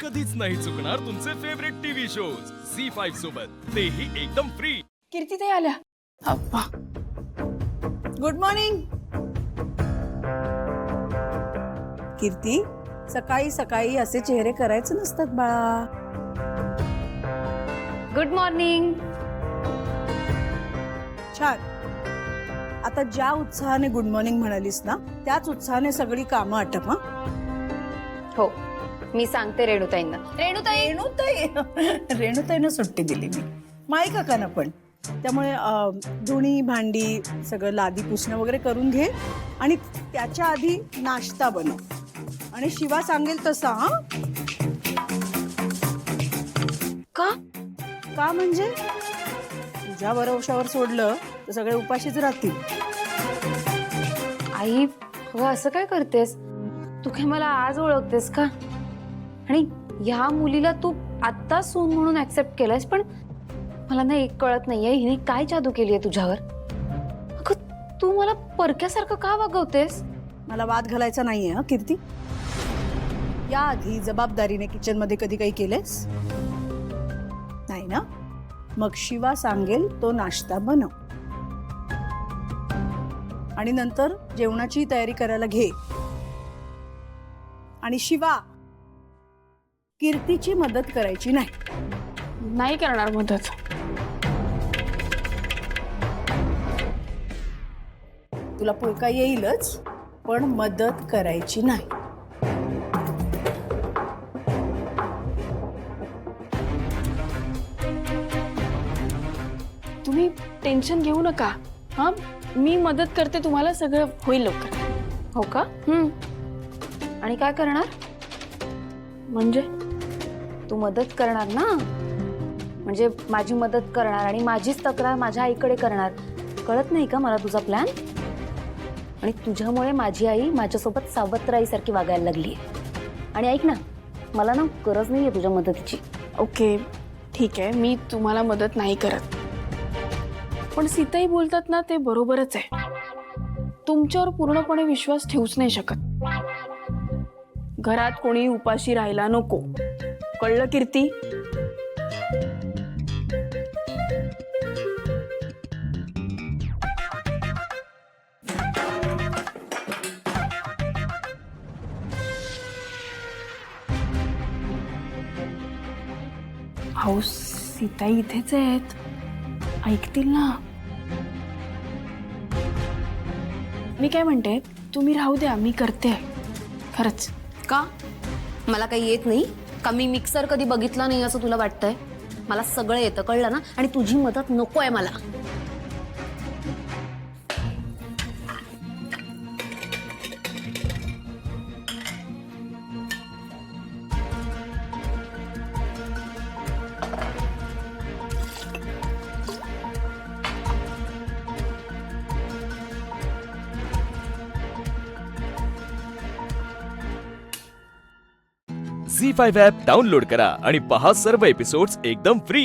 कधीच नाही चुकणार तुमचे फेवरेट टीव्ही शोज झी5 सोबत, तेही एकदम फ्री। कीर्ती ताई आल्या. अप्पा. गुड मॉर्निंग कीर्ती. सकाळी सकाळी असे चेहरे करायचे नसतात बाळा. Good morning. छान. आता ज्या उत्साहाने गुड मॉर्निंग म्हणालीस ना, त्याच उत्साहाने सगळी कामं आटप. हो, मी सांगते रेणुताईंना. रेणुताईनं सुट्टी दिली मी, माई काकांना पण. त्यामुळे धुणी भांडी सगळं लादी पुसणं वगैरे करून घे आणि त्याच्या आधी नाश्ता बनव आणि शिवा सांगेल तसा. हा का? का म्हणजे तुझ्या भरवशावर सोडलं तर सगळे उपाशीच राहतील. आई, हो असं काय करतेस तू? काय मला आज ओळखतेस का? आणि ह्या मुलीला तू आत्ता सून म्हणून ऍक्सेप्ट केलंयस, पण मला ना एक कळत नाहीये, हिने काय जादू केली आहे तुझ्यावर? अगं, तू मला परक्यासारखं का वागवतेस? मला वाद घालायचा नाहीये हा कीर्ती. या आधी जबाबदारीने किचन मध्ये कधी काही केलेस नाही ना? मग शिवा सांगेल तो नाश्ता बनव आणि नंतर जेवणाची तयारी करायला घे. आणि शिवा, कीर्तीची मदत करायची नाही. नाही करणार मदत. तुला पुळका येईलच, पण मदत करायची नाही. तुम्ही टेन्शन घेऊ नका. हा, मी मदत करते तुम्हाला, सगळं होईल लवकर. हो का? आणि काय करणार? म्हणजे तू मदत करणार ना? म्हणजे माझी मदत करणार आणि माझीच तक्रार माझ्या आईकडे करणार. कळत नाही का मला तुझा प्लॅन? आणि तुझ्यामुळे माझी आई माझ्यासोबत सावत्राईसारखी वागायला लागली आहे. आणि ऐक ना, मला ना गरज नाहीये तुझ्या मदतीची. ओके, ठीक आहे, मी तुम्हाला मदत नाही करत. पण सीताई बोलतात ना, ते बरोबरच आहे. तुमच्यावर पूर्णपणे विश्वास ठेवूच नाही शकत. घरात कोणी उपाशी राहायला नको, कळलं कीर्ती? अहो, सीताई इथेच आहेत, ऐकतील ना. मी काय म्हणते, तुम्ही राहू द्या, मी करते खरंच. का? मला काही येत नाही का? मी मिक्सर कधी बघितला नाही असं तुला वाटतंय? मला सगळं येतं, कळलं ना? आणि तुझी मदत नको आहे मला. झी5 ॲप डाउनलोड करा आणि पहा सर्व एपिसोड्स एकदम फ्री।